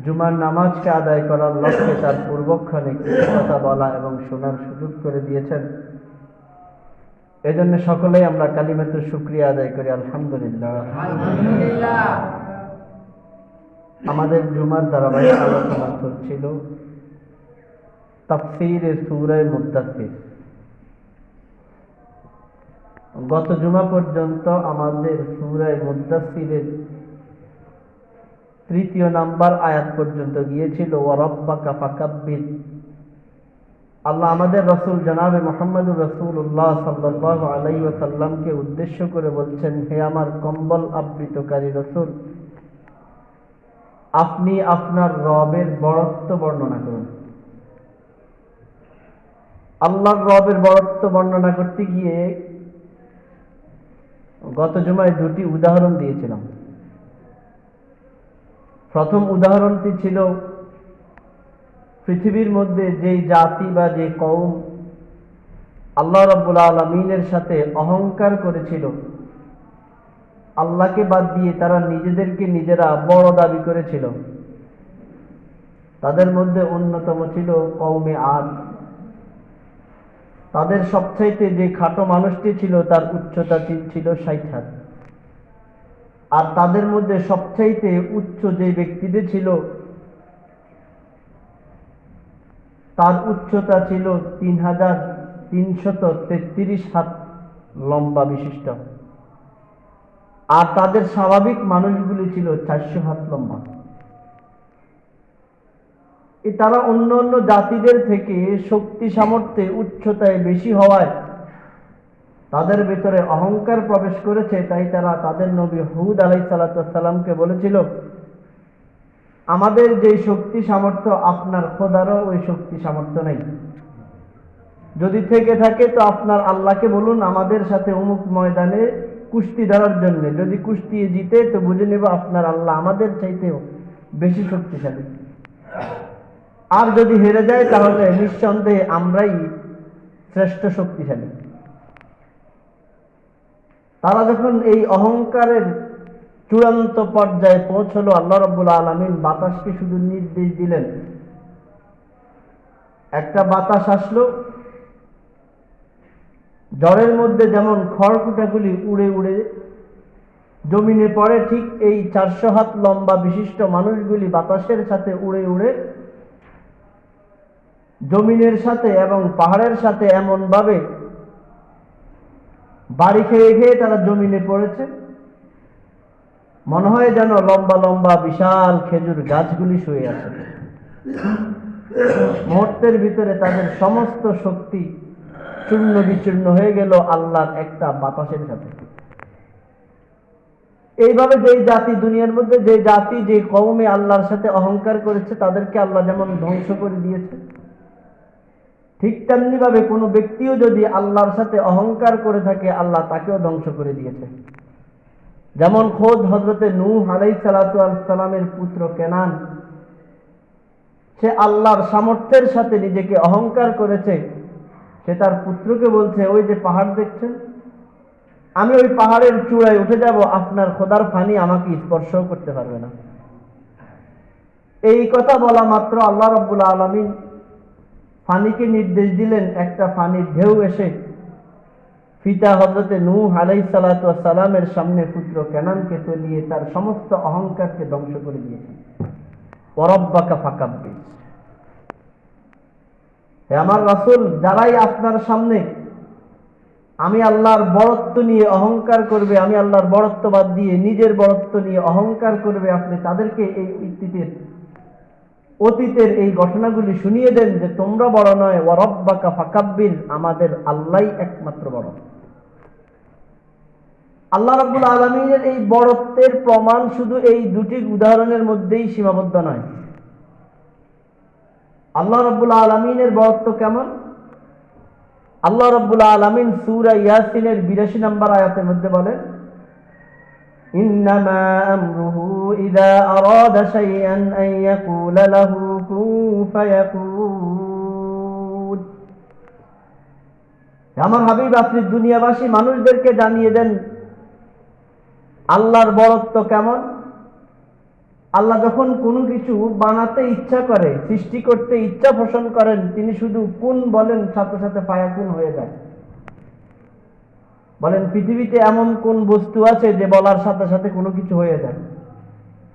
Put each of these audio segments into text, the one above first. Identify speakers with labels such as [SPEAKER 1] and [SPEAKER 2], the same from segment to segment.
[SPEAKER 1] জুমার নামাজকে আদায় করার লক্ষ্যে তার পূর্বক্ষণে কিছু কথা বলা এবং শোনার সুযোগ করে দিয়েছেন। এজন্য সকলেই আমরা কালিমাতুশ শুকরিয়া আদায় করি, আলহামদুলিল্লাহ। আমাদের জুমার ধারাবাহিক আলোচনা চলছিল তাফসীরে সূরা মুদ্দাসসির। গত জুমা পর্যন্ত আমাদের সূরা মুদ্দাসসিরের 3 নাম্বার আয়াত পর্যন্ত গিয়েছিল, ওয়া রাব্বাকা ফাকাব্বির। আল্লাহ আমাদের রাসূল জনাবে মুহাম্মদুর রাসূলুল্লাহ সাল্লাল্লাহু আলাইহি ওয়াসাল্লামকে উদ্দেশ্য করে বলছেন, হে আমার কম্বল আবৃতকারী রাসূল, আপনি আপনার রবের বড়ত্ব বর্ণনা করুন। আল্লাহর রবের বড়ত্ব বর্ণনা করতে গিয়ে গত জুমায় 2টি উদাহরণ দিয়েছিলাম। প্রথম উদাহরণটি ছিল পৃথিবীর মধ্যে যেই জাতি বা যে কওম আল্লাহ রাব্বুল আলামিনের সাথে অহংকার করেছিল, আল্লাহকে বাদ দিয়ে তারা নিজেদেরকে নিজেরা বড় দাবি করেছিল, তাদের মধ্যে অন্যতম ছিল কওমে আদ। তাদের সবচাইতে যে খাটো মানুষটি ছিল তার উচ্চতা ছিল 60 হাত, আর তাদের মধ্যে সবচাইতে উচ্চ যে ব্যক্তিটি ছিল তার উচ্চতা ছিল 3333 হাত লম্বা বিশিষ্ট, আর তাদের স্বাভাবিক মানুষগুলি ছিল 400 হাত লম্বা। তারা অন্য অন্য জাতিদের থেকে শক্তি সামর্থ্যে উচ্চতায় বেশি হওয়ায় তাদের ভিতরে অহংকার প্রবেশ করেছে। তাই তারা তাদের নবী হুদ আলাইহিস সালামকে বলেছিল, আমাদের যে শক্তি সামর্থ্য আপনার খোদারও ওই শক্তি সামর্থ্য নেই। যদি থেকে থাকে তো আপনার আল্লাহকে বলুন আমাদের সাথে অমুক ময়দানে কুস্তি ধরার জন্য। যদি কুস্তি জিতে তো বুঝে নেব আপনার আল্লাহ আমাদের চাইতেও বেশি শক্তিশালী। আর যদি হেরে যায় তাহলে নিঃসন্দেহে আমরাই শ্রেষ্ঠ শক্তিশালী। তারা যখন এই অহংকারের চূড়ান্ত পর্যায়ে পৌঁছলো, আল্লাহ রাব্বুল আলামিন বাতাসকে শুধু নির্দেশ দিলেন, একটা বাতাস আসলো, ঝড়ের মধ্যে যেমন খড়কুটাগুলি উড়ে উড়ে জমিনে পড়ে, ঠিক এই 400 হাত লম্বা বিশিষ্ট মানুষগুলি বাতাসের সাথে উড়ে উড়ে জমিনের সাথে এবং পাহাড়ের সাথে এমন ভাবে বাড়ি খেয়ে খেয়ে তারা জমিনে পড়েছে, মনে হয় যেন লম্বা লম্বা বিশাল খেজুর গাছগুলি শুয়ে আছে। মুহূর্তের ভিতরে তাদের সমস্ত শক্তি চূর্ণ বিচূর্ণ হয়ে গেল আল্লাহর একটা বাতাসের সাথে। এইভাবে যেই জাতি দুনিয়ার মধ্যে যে জাতি যে কওমে আল্লাহর সাথে অহংকার করেছে তাদেরকে আল্লাহ যেমন ধ্বংস করে দিয়েছে, ঠিক তেমনি ভাবে কোনো ব্যক্তিও যদি আল্লাহর সাথে অহংকার করে থাকে আল্লাহ তাকেও ধ্বংস করে দিয়েছে। যেমন খোদ হযরতে নূহ আলাইহিস সালামের পুত্র কেনান, সে আল্লাহর সামর্থ্যের সাথে নিজেকে অহংকার করেছে। সে তার পুত্রকে বলছে, ওই যে পাহাড় দেখছেন, আমি ওই পাহাড়ের চূড়ায় উঠে যাব, আপনার খোদার পানি আমাকে স্পর্শ করতে পারবে না। এই কথা বলা মাত্র আল্লাহ রাব্বুল আলামিন পানিকে নির্দেশ দিলেন, একটা পানির ঢেউ এসে পিতা হযরতে নূহ আলাইহিস সালামের সামনে পুত্র কেনানকে তলিয়ে তার সমস্ত অহংকারকে ধ্বংস করে দিয়েছে। ওয়া রাব্বাকা ফাকাব্বির। হে আমার রাসূল, যারাই আপনার সামনে আমি আল্লাহর বড়ত্ব নিয়ে অহংকার করবে, আমি আল্লাহর বড়ত্ব বাদ দিয়ে নিজের বড়ত্ব নিয়ে অহংকার করবে, আপনি তাদেরকে এই অতীতের এই ঘটনাগুলি শুনিয়ে দেন যে তোমরা বড় নয়, ওয়া রাব্বাকা ফাকাব্বির, আমাদের আল্লাহই একমাত্র বড়। আল্লাহ রাব্বুল আলামিনের এই বড়ত্বের প্রমাণ শুধু এই 2টি উদাহরণের মধ্যেই সীমাবদ্ধ নয়। আল্লাহ রাব্বুল আলামিনের বড়ত্ব কেমন? আল্লাহ রাব্বুল আলামিন সূরা ইয়াসিনের 82 নম্বর আয়াতের মধ্যে বলেন, ইন্নামা আমরুহু ইযা আরাদা শাইআন আন ইয়াকুলা লাহু কুন ফায়াকুন। আমার হাবিব, আপনি দুনিয়াবাসী মানুষদেরকে জানিয়ে দেন আল্লাহর বড়ত্ব কেমন। আল্লাহ যখন কোনো কিছু বানাতে ইচ্ছা করে, সৃষ্টি করতে ইচ্ছা পোষণ করেন, তিনি শুধু কুন বলেন, সাথে সাথে ফায়াকুন হয়ে যায়। বলেন, পৃথিবীতে এমন কোন বস্তু আছে যে বলার সাথে সাথে কোনো কিছু হয়ে যায়?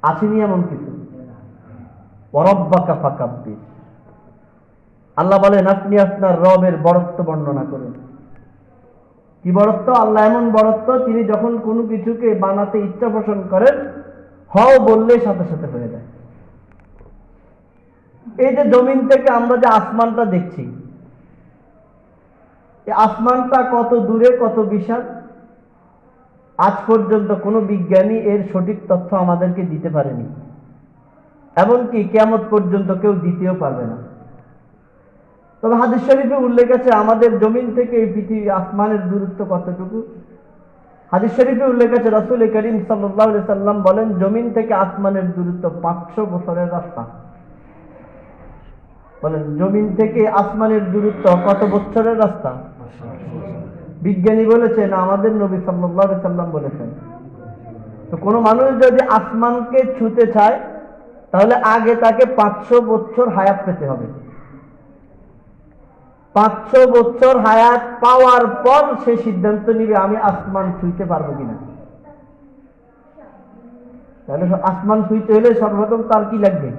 [SPEAKER 1] আসেনি এমন কিছু। ওয়ারাব্বাকা ফাকাব্বির। আল্লাহ বলেন, আপনি আপনার রবের বড়ত্ব বর্ণনা করুন। কি বড়ত্ব? আল্লাহ এমন বড়ত্ব, তিনি যখন কোনো কিছুকে বানাতে ইচ্ছা পোষণ করেন, হও বললে সাথে সাথে হয়ে যায়। এই যে জমিন থেকে আমরা যে আসমানটা দেখছি, এই আসমানটা কত দূরে, কত বিশাল, আজ পর্যন্ত কোনো বিজ্ঞানী এর সঠিক তথ্য আমাদেরকে দিতে পারেনি, এমনকি কিয়ামত পর্যন্ত কেউ দিতেও পারবে না। তবে হাদিস শরীফে উল্লেখ আছে আমাদের জমিন থেকে এই পৃথিবী আসমানের দূরত্ব কতটুকু। হাদিস শরীফে উল্লেখ আছে রাসূল করিম সাল্লাল্লাহু আলাইহি সাল্লাম বলেন, জমিন থেকে আসমানের দূরত্ব 500 বছরের রাস্তা। বলেন, জমিন থেকে আসমানের দূরত্ব কত বছরের রাস্তা? বিজ্ঞানী বলেছেন, আমাদের নবী সাল্লাল্লাহু আলাইহি সাল্লাম বলেছেন। তো কোনো মানুষ যদি আসমানকে ছুঁতে চায়, তাহলে আগে তাকে 500 বছর হায়াত পেতে হবে। 500 বছর হায়াত পাওয়ার পর সে সিদ্ধান্ত নিবে আমি আসমান ছুঁইতে পারবো কিনা। তাহলে আসমান ছুঁইতে হলে সর্বপ্রথম তার কি লাগবে?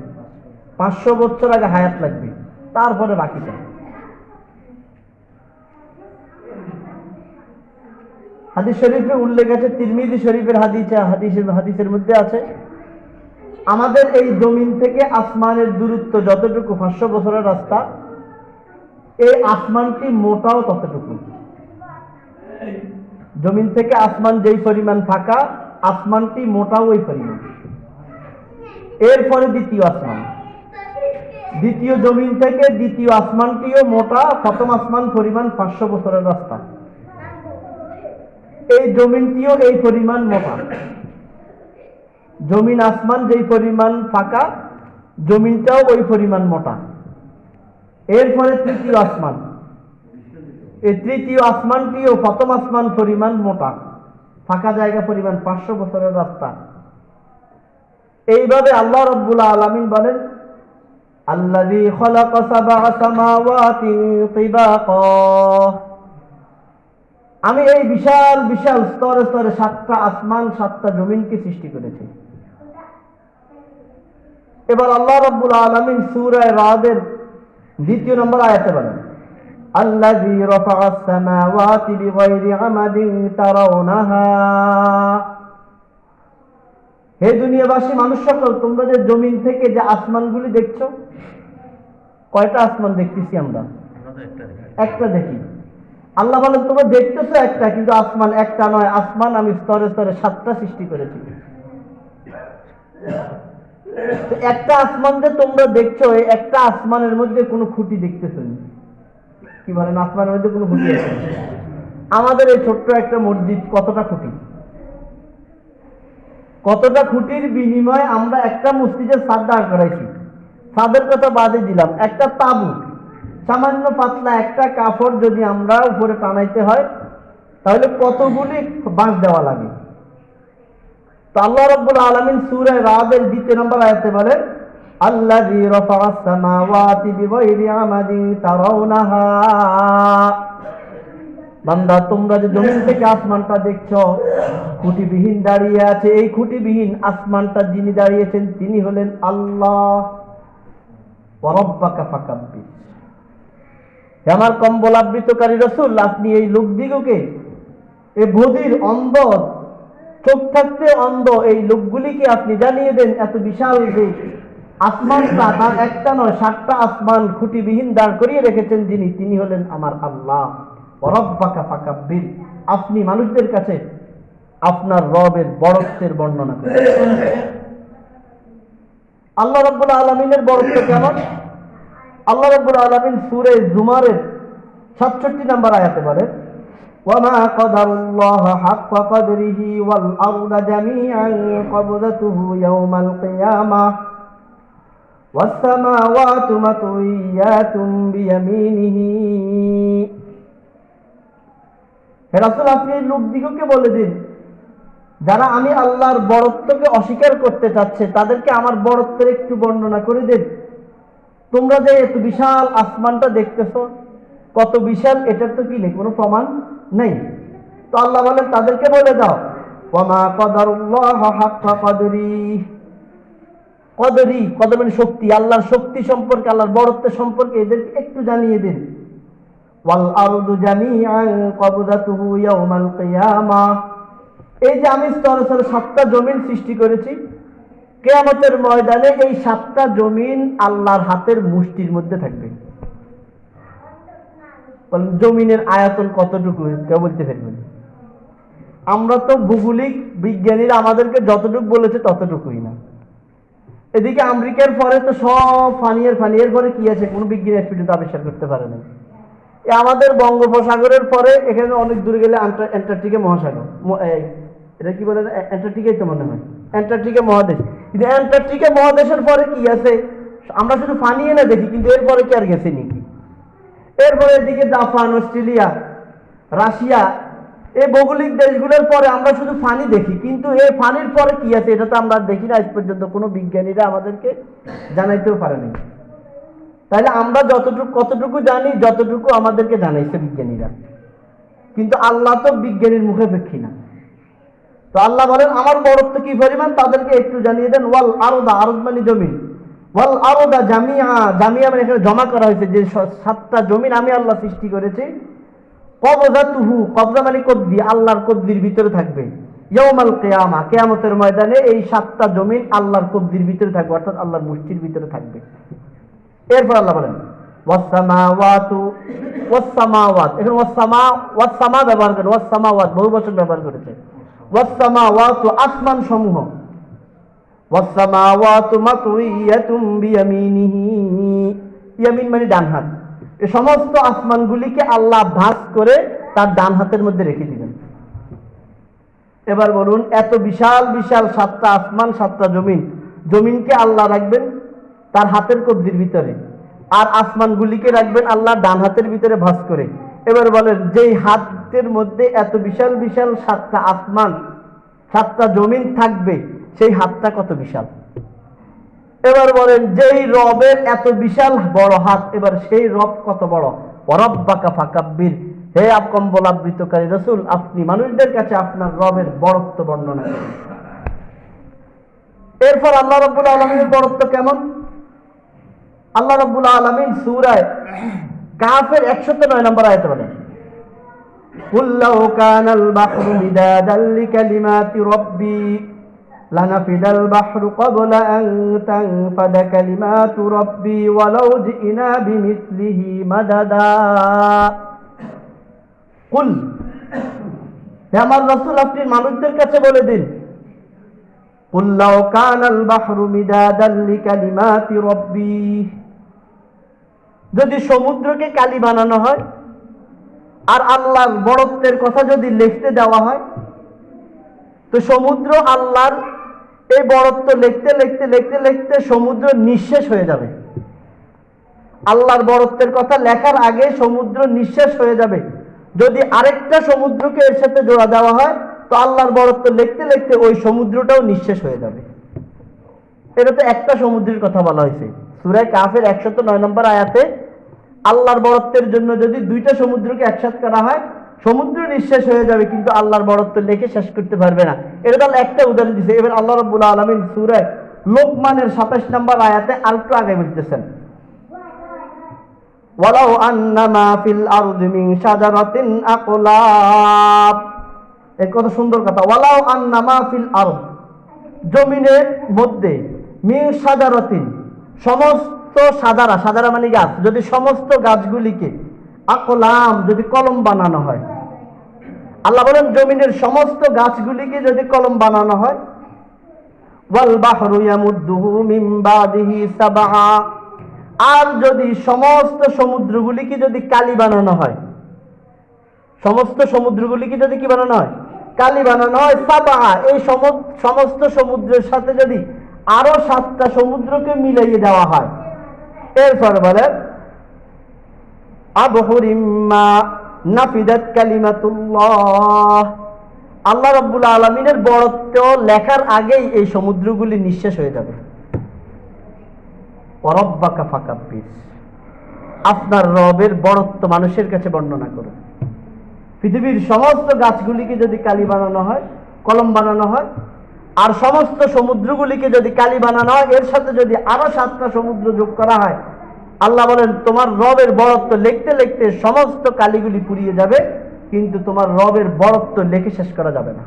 [SPEAKER 1] 500 বছর আগে হায়াত লাগবে, তারপরে বাকিটা। হাদিস শরীফে উল্লেখ আছে, তিরমিজি শরীফের হাদিসের মধ্যে আছে, আমাদের এই জমিন থেকে আসমানের দূরত্ব যতটুকু 500 বছরের রাস্তা, এই আসমানটি মোটাও ততটুকু। জমিন থেকে আসমান যেই পরিমাণ ফাঁকা, আসমানটি মোটাও ওই পরিমাণ। এরপরে দ্বিতীয় আসমান, দ্বিতীয় জমিন থেকে দ্বিতীয় আসমানটিও মোটা, প্রথম আসমান পরিমাণ 500 বছরের রাস্তা। এই জমিনটিও এই পরিমাণ মোটা। জমিন আসমান যেই পরিমাণ ফাঁকা, জমিনটাও ওই পরিমাণ মোটা। এরপরে তৃতীয় আসমান, এই তৃতীয় আসমানটিও প্রথম আসমান পরিমাণ মোটা, ফাঁকা জায়গা পরিমাণ 500 বছরের রাস্তা। এইভাবে আল্লাহ রাব্বুল আলামিন বলেন, আল্লাযী খালাকা সাবআ সামাওয়াতি তিবাকা, আমি এই বিশাল বিশাল স্তরে স্তরে 7টা আসমান 7টা জমিনকে সৃষ্টি করেছি। এবার আল্লাহ রাব্বুল আলামিন সূরা রাদের 2 নম্বর আয়াতে বলেন, আল্লাযী রাফা'আস সামাওয়াতি বিগাইরি আমাদিন তারাউনাহা। হে দুনিয়াবাসী মানুষ সকল, তোমরা যে জমিন থেকে যে আসমানগুলি দেখছো, কয়টা আসমান দেখতেছি আমরা? একটা দেখি। আল্লাহ বলেন, তোমরা দেখতেছো একটা, কিন্তু আসমান একটা নয়, আসমান আমি স্তরে স্তরে 7টা সৃষ্টি করেছি। একটা আসমান যে তোমরা দেখছো, এই একটা আসমানের মধ্যে কোনো খুঁটি দেখতেছো? কি বলেন, আসমানের মধ্যে কোনো খুঁটি আছে? আমাদের এই ছোট্ট একটা মসজিদ কতটা খুঁটি, কতটা খুঁটির বিনিময়ে আমরা একটা মসজিদের ছাদ দাঁড় করাইছি। ছাদের কথা বাদে দিলাম, একটা তাবু, সামান্য পাতলা একটা কাপড় যদি আমরা উপরে টানাইতে হয়, তাহলে কতগুলি বাঁশ দেওয়া লাগে। তো আল্লাহ রাব্বুল আলামিন সূরা রাদের 2 নম্বর আয়াতে বলেন, আল্লাযী রাফা'আস সামাওয়াতি বিগাইরি আমাদিন তারাউনাহা। বান্দা, তোমরা যে জমিন থেকে আসমানটা দেখছো, খুঁটিবিহীন দাঁড়িয়ে আছে, এই খুঁটিবিহীন আসমানটা যিনি দাঁড়িয়েছেন তিনি হলেন আল্লাহ। ওয়ারাব্বাকা ফাকাব্বির। হে আমার কম্বল আবৃতকারী রাসূল, আপনি এই লোকদিগকে, এই বধির, অন্ধ, চোখ থাকতে অন্ধ এই লোকগুলিকে আপনি জানিয়ে দেন, এত বিশাল যে আসমানটা, তার একটা নয় 7টা আসমান খুঁটিবিহীন দাঁড় করিয়ে রেখেছেন যিনি, তিনি হলেন আমার আল্লাহ। ওয়ারাব্বাকা ফাকাব্বির। আপনি মানুষদের কাছে আপনার রবের বড়ত্বের বর্ণনা করেন। আল্লাহ রাব্বুল আলামিনের বড়ত্ব কেমন? আল্লাহ রাব্বুল আলামিন সূরা জুমারের 67 নম্বর আয়াতে বলেন, ওয়ামা কদারুল্লাহ হাক্কা কদরিহি ওয়াল আরদা জামিআন কবদাতুহু ইয়াওমাল কিয়ামাহ ওয়াস সামাওয়াতু মাতউইয়াতুম বিয়ামিনিহি। হে রাসূল, আপনি এই লোকদিগকে বলে দিন যারা আমি আল্লাহর বড়ত্বকে অস্বীকার করতে চাচ্ছে তাদেরকে আমার বড়ত্বের একটু বর্ণনা করে দেন। তোমরা যে এত বিশাল আসমানটা দেখতেছো, কত বিশাল, এটার তো কি নেই, কোনো প্রমাণ নেই। তো আল্লাহ বলেন তাদেরকে বলে দাও, ওয়ামা কদরুল্লাহ হাক্কা কদরিহি, কদরি, কদর মানে শক্তি, আল্লাহর শক্তি সম্পর্কে, আল্লাহর বড়ত্ব সম্পর্কে এদেরকে একটু জানিয়ে দিন। ওয়াল আরদু জামিআন কবদাতুহু ইয়াউমাল কিয়ামাহ, এই যে আমি স্তরে স্তরে 7টা জমিন সৃষ্টি করেছি, কিয়ামতের ময়দানে এই 7টা জমিন আল্লাহর হাতের মুষ্টির মধ্যে থাকবে। জমিনের আয়তন কতটুকু কেউ বলতে পারবেন? আমরা তো ভূগোলিক বিজ্ঞানীরা আমাদেরকে যতটুকু বলেছে ততটুকুই না। এদিকে আমেরিকার পরে তো সব ফানিয়ার পরে কি আছে, কোনো বিজ্ঞানী আজ পর্যন্ত আবিষ্কার করতে পারে না। আমাদের বঙ্গোপসাগরের পরে এখানে অনেক দূরে গেলে অ্যান্টার্কটিকা মহাসাগর, এটা কি বলে, অ্যান্টার্কটিকাই তো মনে হয়, অ্যান্টার্কটিকা মহাদেশ। কিন্তু অ্যান্টার্কটিকা মহাদেশের পরে কি আছে আমরা শুধু ফানিয়ে না দেখি, কিন্তু এরপরে কি আর গেছে নাকি? এরপরে এদিকে জাপান, অস্ট্রেলিয়া, রাশিয়া, এই ভৌগোলিক দেশগুলোর পরে আমরা শুধু ফানি দেখি, কিন্তু এই ফানির পরে কি আছে এটা তো আমরা দেখি না আজ পর্যন্ত, কোনো বিজ্ঞানীরা আমাদেরকে জানাইতেও পারেনি। তাহলে আমরা কতটুকু জানি, যতটুকু আমাদেরকে জানাইছে বিজ্ঞানীরা, কিন্তু আল্লাহ তো বিজ্ঞানীর মুখাপেক্ষী না। তো আল্লাহ বলেন আমার বড়ত্ব কি পরিমাণ তাদেরকে একটু জানিয়ে দেন। ওয়াল আরদা, আরদ মানে জমিন, ওয়াল আরদা জামিআ, জামিআ মানে এখানে জমা করা হয়েছে, যে 7টা জমিন আমি আল্লাহ সৃষ্টি করেছি। কবজাতুহু, কবজা মানে কদ্দি, আল্লাহর কদ্দির ভিতরে থাকবে। ইয়াউমাল কিয়ামা, কিয়ামতের ময়দানে এই 7টা জমিন আল্লাহর কদ্দির ভিতরে থাকবে, অর্থাৎ আল্লাহর মুষ্টির ভিতরে থাকবে। এরপর আল্লাহ বলেন ওয়াসসামাওয়াতু, ওয়াসসামাওয়াত, এখানে ওয়াসসামা ব্যবহার করে, ওয়াসসামাওয়াত বহু বচন ব্যবহার করেছে। ওয়াসসামাওয়াতু আসমান সমূহ, ওয়াসসামাওয়াতু মাতউইয়াতুম বিয়ামিনিহি, ইয়ামিন মানে ডান হাত, এই সমস্ত আসমানগুলিকে আল্লাহ ভাঁজ করে তার ডান হাতের মধ্যে রেখে দিবেন। এবার বলুন, এত বিশাল বিশাল 7টা আসমান, 7টা জমিন, জমিনকে আল্লাহ রাখবেন তার হাতের কব্জির ভিতরে, আর আসমানগুলিকে রাখবেন আল্লাহ ডান হাতের ভিতরে ভাঁজ করে। এবার বলেন, যেই হাতের মধ্যে এত বিশাল বিশাল 7টা আসমান, 7টা জমিন থাকবে, সেই হাতটা কত বিশাল। এবার বলেন, যেই রবের এত বিশাল বড় হাত, এবার সেই রব কত বড়। ওয়ারাব্বাকা ফাকাব্বির, হে কম্বলাবৃতকারী রাসূল, আপনি মানুষদের কাছে আপনার রবের বড়ত্ব বর্ণনা করেন। এরপর আল্লাহ রাব্বুল আলামিনের বড়ত্ব কেমন? আল্লাহ রাব্বুল আলামিন সূরা কাফের 109 নম্বর আয়াতে বলেন, কুল লাউ কানাল বাহরু মিদাদাল লিকালিমাতি রাব্বি লানাফিদাল বাহরু ক্বাবলা আন তানফাদা কালিমাতু রাব্বি ওয়ালাউ জিনা বিমিসলিহি মাদাদা। কুল, হে আমার রাসূল, আপনি মানুষদের কাছে বলে দিন, কুল লাউ কানাল বাহরু মিদাদাল লিকালিমাতি রাব্বি, যদি সমুদ্রকে কালি বানানো হয় আর আল্লাহর বড়ত্বের কথা যদি লিখতে দেওয়া হয়, তো সমুদ্র আল্লাহর এই বড়ত্ব লিখতে লিখতে লিখতে লিখতে সমুদ্র নিঃশেষ হয়ে যাবে। আল্লাহর বড়ত্বের কথা লেখার আগে সমুদ্র নিঃশেষ হয়ে যাবে। যদি আরেকটা সমুদ্রকে এর সাথে জোড়া দেওয়া হয়, তো আল্লাহর বড়ত্ব লিখতে লিখতে ওই সমুদ্রটাও নিঃশেষ হয়ে যাবে। এটা তো একটা সমুদ্রের কথা বলা হয়েছে সূরা কাফের 109 নম্বর আয়াতে। আল্লাহর বড়ত্বের জন্য যদি 2টা সমুদ্রকে একসাথে করা হয়, সমুদ্র নিঃশেষ হয়ে যাবে, কিন্তু আল্লাহর বড়ত্ব লেখে শেষ করতে পারবে না। এটা তাহলে একটা উদাহরণ দিয়েছে। এবার আল্লাহ রাব্বুল আলামিন সূরা লোকমানের 27 নম্বর আয়াতে আরেকটু আগে বলতেছেন, ওয়ালাউ আন্নামা ফিল আরদি মিন শাজারাতিন আকলাব, এই কত সুন্দর কথা। ওয়ালাউ আন্নামা ফিল আরদ, জমিনের মধ্যে, মিন শাজারাতিন, সমস্ত সাদারা, সাদারা মানে গাছ, যদি সমস্ত গাছগুলিকে, আকলাম যদি কলম বানানো হয়, আল্লাহ বলেন জমিনের সমস্ত গাছগুলিকে যদি কলম বানানো হয়, ওয়াল বাহরু ইয়ামুদ্দুহু মিন বাদিহি সাবআ, আর যদি সমস্ত সমুদ্রগুলিকে যদি কালি বানানো হয়, সমস্ত সমুদ্রগুলিকে যদি কি বানানো হয়, কালি বানানো হয়, সাবআ, এই সমস্ত সমুদ্রের সাথে যদি আরো 7টা সমুদ্রকে মিলাইয়ে দেওয়া হয়, এরপর বলেন আবহুরিম্মা নাফিদাত কালিমাতুল্লাহ, আল্লাহ রাব্বুল আলামিনের বড়ত্ব লেখার আগেই এই সমুদ্রগুলি নিঃশেষ হয়ে যাবে। ওয়ারাব্বাকা ফাকাব্বির, আপনার রবের বড়ত্ব মানুষের কাছে বর্ণনা করুন। পৃথিবীর সমস্ত গাছগুলিকে যদি কালি বানানো হয়, কলম বানানো হয়, আর সমস্ত সমুদ্রগুলিকে যদি কালি বানানো হয়, এর সাথে যদি আরো 7টা সমুদ্র যোগ করা হয়, আল্লাহ বলেন তোমার রবের বড়ত্ব লিখতে লিখতে সমস্ত কালিগুলি পুড়িয়ে যাবে, কিন্তু তোমার রবের বড়ত্ব লিখে শেষ করা যাবে না।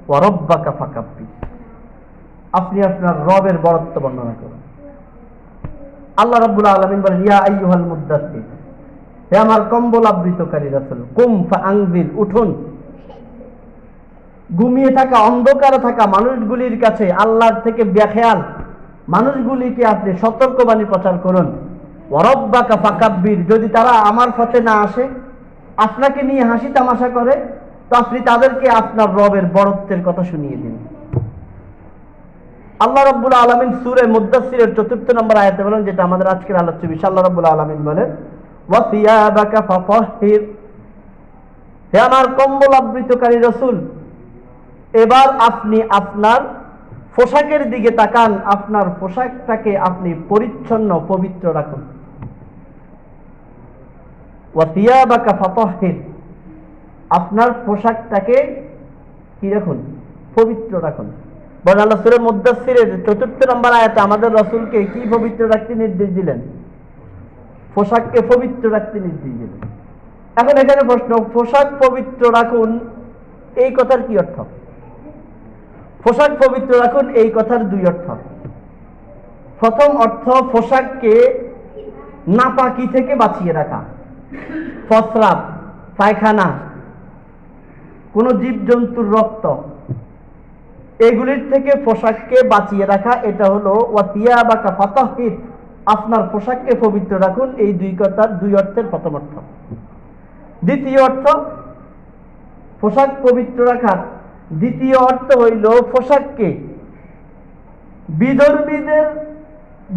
[SPEAKER 1] ওয়ারাব্বাকা ফাকাব্বির, আপনি আপনার রবের বড়ত্ব বর্ণনা করুন। আল্লাহ রাব্বুল আলামিন বলেন, ইয়া আইয়ুহাল মুদ্দাসসির, হে আমার কম্বল আবৃতকারী রাসূল, কুম ফাআনজির, উঠুন। ঘুমিয়ে থাকা, অন্ধকারে থাকা মানুষগুলির কাছে আল্লাহর থেকে বেখেয়াল মানুষগুলিকে আপনি সতর্কবাণী প্রচার করুন। ওয়ারাব্বাকা ফাকাব্বির, যদি তারা আমার পথে না আসে, আপনাকে নিয়ে হাসি তামাশা করে, তো আপনি তাদেরকে আপনার রবের বড়ত্বের কথা শুনিয়ে দিন। আল্লাহ রাব্বুল আলামিন সূরা মুদ্দাসসিরের 4 নম্বর আয়াতে বলেন, যেটা আমাদের আজকের আলোচ্য বিষয়, আল্লাহ রাব্বুল আলামিন বলেন, ওয়া সিয়াবাকা ফাতাহহির, হে আমার কম্বল আবৃতকারী রাসূল, এবার আপনি আপনার পোশাকের দিকে তাকান, আপনার পোশাকটাকে আপনি পরিচ্ছন্ন পবিত্র রাখুন। ওয়া সিয়াবাকা ফাতাহহির, আপনার পোশাকটাকে কি রাখুন? পবিত্র রাখুন। বলেন আল্লাহ সূরা মুদ্দাসসিরের 4 নম্বর আয়াতে আমাদের রাসূলকে কি পবিত্র রাখতে নির্দেশ দিলেন? পোশাককে পবিত্র রাখতে নির্দেশ দিলেন। এখন এখানে প্রশ্ন, পোশাক পবিত্র রাখুন এই কথার কি অর্থ? পোশাক পবিত্র রাখুন এই কথার 2 অর্থ। প্রথম অর্থ, পোশাককে নাপাকি থেকে বাঁচিয়ে রাখা, প্রস্রাব, পায়খানা, কোন জীবজন্তুর রক্ত, এগুলির থেকে পোশাককে বাঁচিয়ে রাখা, এটা হলো ওয়া সিয়াবাকা ফাতাহহির, আপনার পোশাককে পবিত্র রাখুন, এই 2 কথার 2 অর্থের প্রথম অর্থ। দ্বিতীয় অর্থ, পোশাক পবিত্র রাখার দ্বিতীয় অর্থ হইল পোশাককে বিধর্মীদের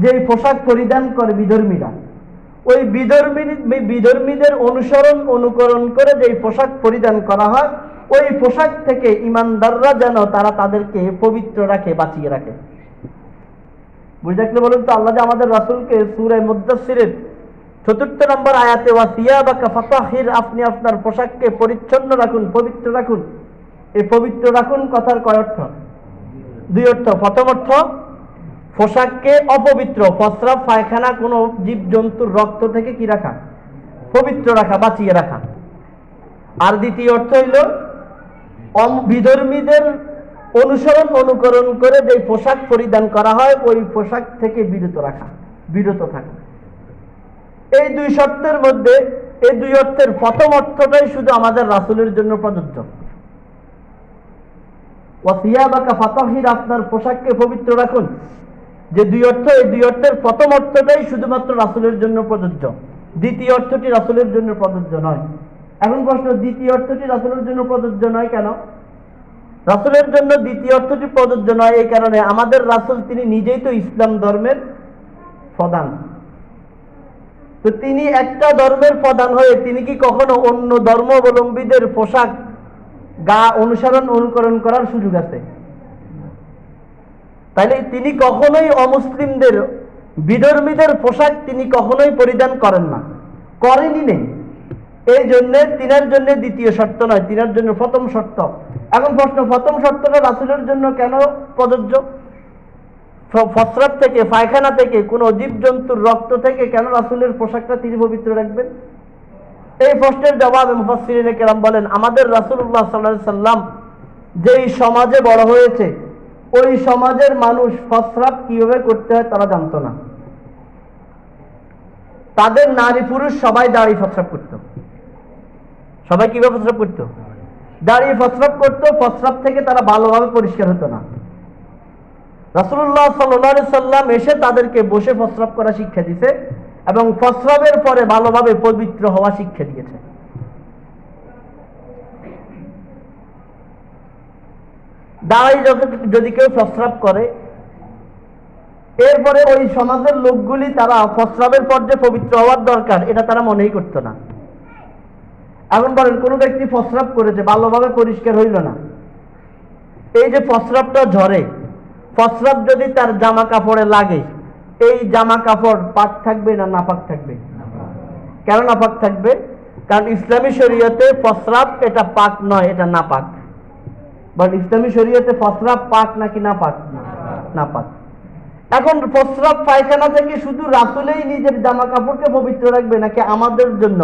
[SPEAKER 1] যে পোশাক পরিধান করে বিধর্মীরা, ওই বিধর্মীদের অনুকরণ করে যে পোশাক পরিধান করা হয়, ওই পোশাক থেকে ইমানদাররা যেন তারা তাদেরকে পবিত্র রাখে, বাঁচিয়ে রাখে। বুঝে থাকলে বলুন তো, আল্লাহ যে আমাদের রাসূলকে সূরা মুদ্দাসসিরের 4 নম্বর আয়াতে ওয়া সিয়াবাকা ফাতাহহির, আপনি আপনার পোশাককে পরিচ্ছন্ন রাখুন, পবিত্র রাখুন, এই পবিত্র রাখুন কথার কয় অর্থ? 2 অর্থ। প্রথম অর্থ, পোশাককে অপবিত্র, প্রস্রাব, পায়খানা, কোনো জীবজন্তুর রক্ত থেকে কি রাখা? পবিত্র রাখা, বাঁচিয়ে রাখা। আর দ্বিতীয় অর্থ হইল বিধর্মীদের অনুকরণ করে যে পোশাক পরিধান করা হয়, ওই পোশাক থেকে বিরত থাকা। এই 2 শর্তের মধ্যে এই 2 অর্থের প্রথম অর্থটাই শুধু আমাদের রাসূলের জন্য প্রযোজ্য। ওয়া সিয়াবাকা ফাতাহহির, আপনার পোশাককে পবিত্র রাখুন, যে 2 অর্থ, এই 2 অর্থের প্রথম অর্থটাই শুধুমাত্র রাসূলের জন্য প্রযোজ্য, দ্বিতীয় অর্থটি রাসূলের জন্য প্রযোজ্য নয়। এখন প্রশ্ন, দ্বিতীয় অর্থটি রাসূলের জন্য প্রযোজ্য নয় কেন? রাসূলের জন্য দ্বিতীয় অর্থটি প্রযোজ্য নয় এই কারণে, আমাদের রাসূল তিনি নিজেই তো ইসলাম ধর্মের প্রধান। তো তিনি একটা ধর্মের প্রধান হয়ে তিনি কি কখনো অন্য ধর্মাবলম্বীদের পোশাক অনুকরণ করার সুযোগ আছে? তাইলে তিনি কখনোই অমুসলিমদের, বিধর্মীদের পোশাক তিনি কখনোই পরিধান করেন না, করেনি নেই। এই জন্য তিনার জন্য দ্বিতীয় শর্ত নয়, তিনার জন্য প্রথম শর্ত। এখন প্রশ্ন, প্রথম শর্তটা রাসূলের জন্য কেন প্রযোজ্য? প্রস্রাব থেকে, পায়খানা থেকে, কোন জীবজন্তুর রক্ত থেকে কেন রাসূলের পোশাকটা তিনি পবিত্র রাখবেন? এই প্রশ্নের জবাবে মুফাসসিরিনে কেরাম বলেন, আমাদের রাসূলুল্লাহ সাল্লাল্লাহু আলাইহি সাল্লাম যেই সমাজে বড় হয়েছে, ওই সমাজের মানুষ প্রস্রাব কিভাবে করতে হয় তারা জানতো না। তাদের নারী পুরুষ সবাই দাঁড়িয়ে প্রস্রাব করত। সবাই কিভাবে প্রস্রাব করত? দাঁড়িয়ে প্রস্রাব করত। প্রস্রাব থেকে তারা ভালোভাবে পরিষ্কার হতো না। রাসূলুল্লাহ সাল্লাল্লাহু আলাইহি সাল্লাম এসে তাদেরকে বসে প্রস্রাব করা শিক্ষা দিয়েছে এবং প্রস্রাবের পরে ভালোভাবে পবিত্র হওয়া শিক্ষা দিয়েছে। দাঁড়িয়ে যদি কেউ প্রস্রাব করে, এরপরে ওই সমাজের লোকগুলি তারা প্রস্রাবের পর যে পবিত্র হওয়ার দরকার এটা তারা মনেই করতো না। এখন বলেন কোন ব্যক্তি প্রস্রাব করেছে, ভালোভাবে পরিষ্কার হইল না, এই যে প্রস্রাবটা ঝরে, প্রস্রাব যদি তার জামা কাপড়ে লাগে, এই জামা কাপড় পাক থাকবে না নাপাক থাকবে? কেন নাপাক থাকবে? কারণ ইসলামী শরীয়তে প্রস্রাব এটা পাক নয়, এটা নাপাক। বাট ইসলামী শরীয়তে প্রস্রাব পাক নাকি নাপাক? নাপাক। এখন প্রস্রাব পায়খানা থেকে শুধু রাসূলই নিজের জামা কাপড়কে পবিত্র রাখবে নাকি আমাদের জন্য?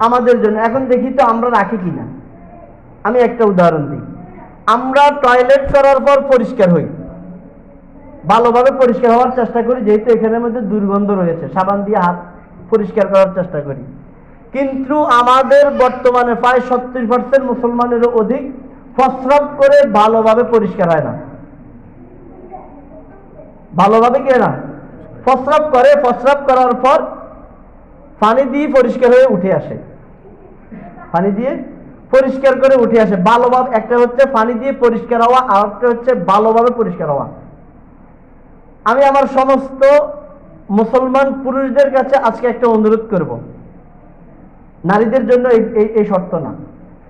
[SPEAKER 1] আমাদের জন্য। এখন দেখি তো আমরা রাখি কিনা। আমি একটা উদাহরণ দিই। আমরা টয়লেট করার পর পরিষ্কার হই, ভালোভাবে পরিষ্কার হওয়ার চেষ্টা করি, যেহেতু এখানের মধ্যে দুর্গন্ধ রয়েছে, সাবান দিয়ে হাত পরিষ্কার করার চেষ্টা করি। কিন্তু আমাদের বর্তমানে প্রায় 70% মুসলমানেরও অধিক প্রস্রাব করে ভালোভাবে পরিষ্কার হয় না। ভালোভাবে কি না? প্রস্রাব করে, প্রস্রাব করার পর পানি দিয়ে পরিষ্কার হয়ে উঠে আসে, পানি দিয়ে পরিষ্কার করে উঠে আসে ভালোভাবে। একটা হচ্ছে পানি দিয়ে পরিষ্কার হওয়া, আর একটা হচ্ছে ভালোভাবে পরিষ্কার হওয়া। আমি আমার সমস্ত মুসলমান পুরুষদের কাছে আজকে একটা অনুরোধ করব, নারীদের জন্য এই শর্ত না,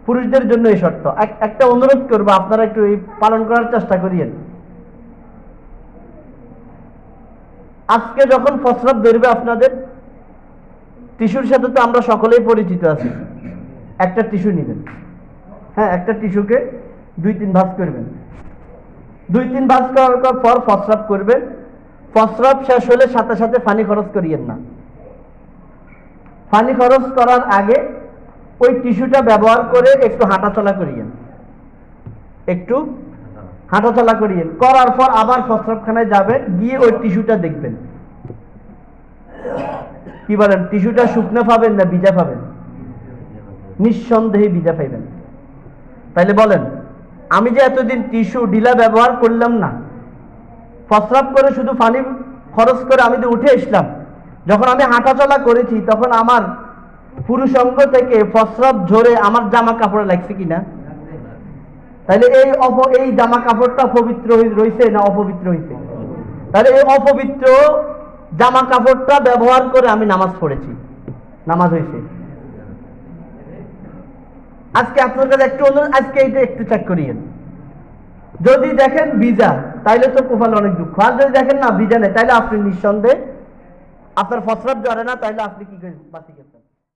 [SPEAKER 1] পুরুষদের জন্য এই শর্ত। একটা অনুরোধ করব, আপনারা একটু পালন করার চেষ্টা করিয়েন। আজকে যখন প্রস্রাব ধরবে আপনাদের, টিস্যুর সাথে তো আমরা সকলেই পরিচিত আছি। একটা টিস্যু নেবেন, হ্যাঁ, একটা টিস্যুকে 2-3 ভাঁজ করবেন। 2-3 ভাঁজ করার পর প্রস্রাব করবেন। প্রস্রাব শেষ হলে সাথে সাথে পানি খরচ করিয়েন না। পানি খরচ করার আগে ওই টিস্যুটা ব্যবহার করে একটু হাঁটাচলা করিয়েন, একটু হাঁটাচলা করিয়েন। করার পর আবার প্রস্রাবখানায় যাবেন, গিয়ে ওই টিস্যুটা দেখবেন। কি বলেন, টিস্যুটা শুকনো পাবেন না ভিজা পাবেন? নিঃসন্দেহে ভিজা পাইবেন। তাইলে বলেন, আমি যে এতদিন টিস্যু ঢিলা ব্যবহার করলাম না, প্রস্রাব করে শুধু পানি খরচ করে আমি যে উঠে আসলাম, যখন আমি হাঁটাচলা করেছি তখন আমার পুরুষাঙ্গ থেকে প্রস্রাব ঝরে আমার জামা কাপড়ে লাগছে কিনা? তাহলে এই জামা কাপড়টা পবিত্র রয়েছে না অপবিত্র হয়েছে? তাহলে এই অপবিত্র জামা কাপড়টা ব্যবহার করে আমি নামাজ পড়েছি, নামাজ হয়েছে। আজকে আপনার কাছে একটু অনুরোধ, আজকে এইটা একটু চেক করিয়েন। যদি দেখেন ভিজা, তাইলে তো কপালে অনেক দুঃখ। আর যদি দেখেন না ভিজা নেই, তাইলে আপনি নিঃসন্দেহে আপনার প্রস্রাব ঝরে না, তাইলে আপনি কি করে বাঁচি গেছেন।